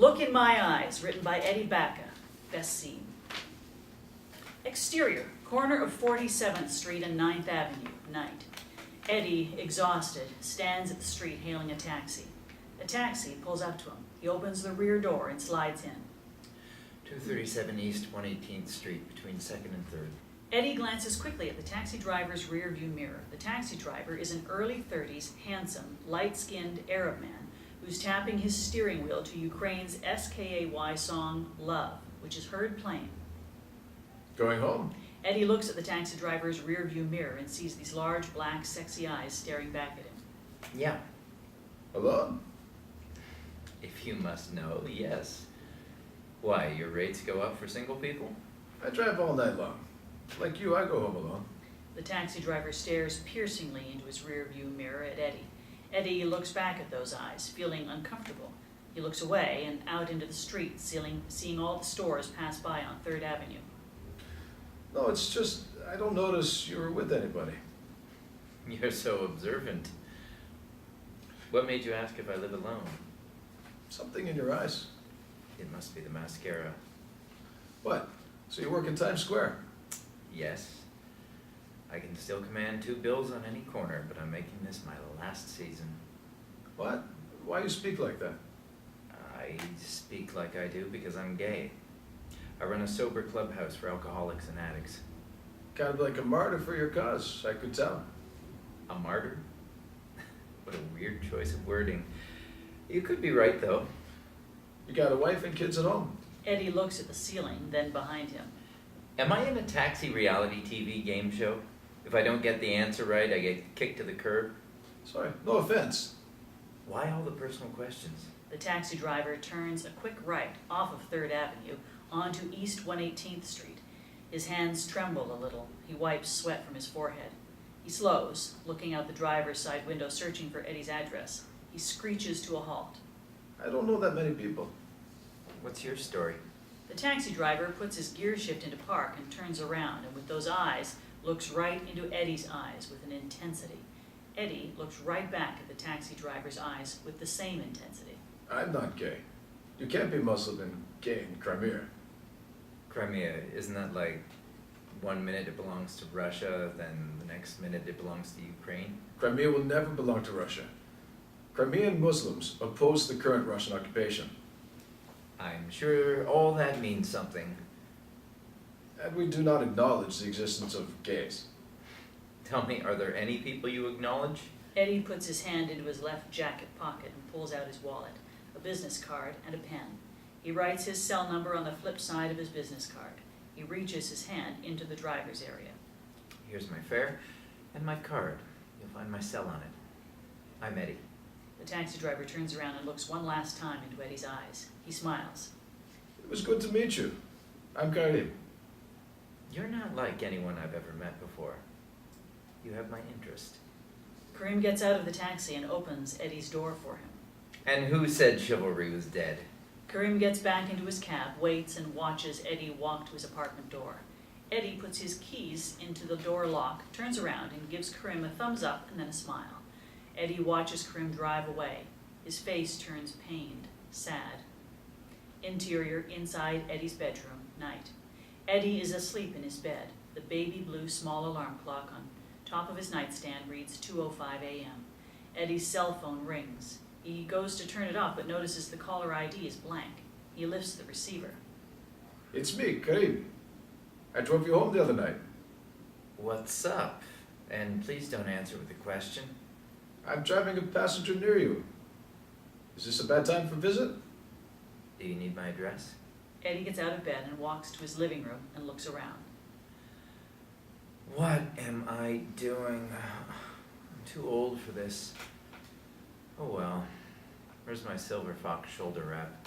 Look in My Eyes, written by Eddie Baca. Best scene. Exterior, corner of 47th Street and 9th Avenue, night. Eddie, exhausted, stands at the street hailing a taxi. A taxi pulls up to him. He opens the rear door and slides in. 237 East 118th Street, between 2nd and 3rd. Eddie glances quickly at the taxi driver's rear view mirror. The taxi driver is an early 30s, handsome, light-skinned Arab man who's tapping his steering wheel to Ukraine's SKAY song Love, which is heard playing. Going home? Eddie looks at the taxi driver's rear view mirror and sees these large, black, sexy eyes staring back at him. Yeah. Alone? If you must know, yes. Why, your rates go up for single people? I drive all night long. Like you, I go home alone. The taxi driver stares piercingly into his rear view mirror at Eddie. Eddie looks back at those eyes, feeling uncomfortable. He looks away and out into the street, seeing all the stores pass by on 3rd Avenue. No, it's just, I don't notice you were with anybody. You're so observant. What made you ask if I live alone? Something in your eyes. It must be the mascara. What? So you work in Times Square? Yes. I can still command 2 bills on any corner, but I'm making this my last season. What? Why you speak like that? I speak like I do because I'm gay. I run a sober clubhouse for alcoholics and addicts. Kind of like a martyr for your cause, I could tell. A martyr? What a weird choice of wording. You could be right, though. You got a wife and kids at home? Eddie looks at the ceiling, then behind him. Am I in a taxi reality TV game show? If I don't get the answer right, I get kicked to the curb? Sorry, no offense. Why all the personal questions? The taxi driver turns a quick right off of 3rd Avenue onto East 118th Street. His hands tremble a little. He wipes sweat from his forehead. He slows, looking out the driver's side window, searching for Eddie's address. He screeches to a halt. I don't know that many people. What's your story? The taxi driver puts his gear shift into park and turns around, and with those eyes, looks right into Eddie's eyes with an intensity. Eddie looks right back at the taxi driver's eyes with the same intensity. I'm not gay. You can't be Muslim and gay in Crimea. Crimea, isn't that like 1 minute it belongs to Russia, then the next minute it belongs to Ukraine? Crimea will never belong to Russia. Crimean Muslims oppose the current Russian occupation. I'm sure all that means something. And we do not acknowledge the existence of gays. Tell me, are there any people you acknowledge? Eddie puts his hand into his left jacket pocket and pulls out his wallet, a business card, and a pen. He writes his cell number on the flip side of his business card. He reaches his hand into the driver's area. Here's my fare and my card. You'll find my cell on it. I'm Eddie. The taxi driver turns around and looks one last time into Eddie's eyes. He smiles. It was good to meet you. I'm Karim. You're not like anyone I've ever met before. You have my interest. Karim gets out of the taxi and opens Eddie's door for him. And who said chivalry was dead? Karim gets back into his cab, waits, and watches Eddie walk to his apartment door. Eddie puts his keys into the door lock, turns around, and gives Karim a thumbs up and then a smile. Eddie watches Karim drive away. His face turns pained, sad. Interior, inside Eddie's bedroom, night. Eddie is asleep in his bed. The baby blue small alarm clock on top of his nightstand reads 2:05 a.m. Eddie's cell phone rings. He goes to turn it off, but notices the caller ID is blank. He lifts the receiver. It's me, Karim. I drove you home the other night. What's up? And please don't answer with a question. I'm driving a passenger near you. Is this a bad time for a visit? Do you need my address? Eddie gets out of bed and walks to his living room and looks around. What am I doing? I'm too old for this. Oh well. Where's my silver fox shoulder wrap?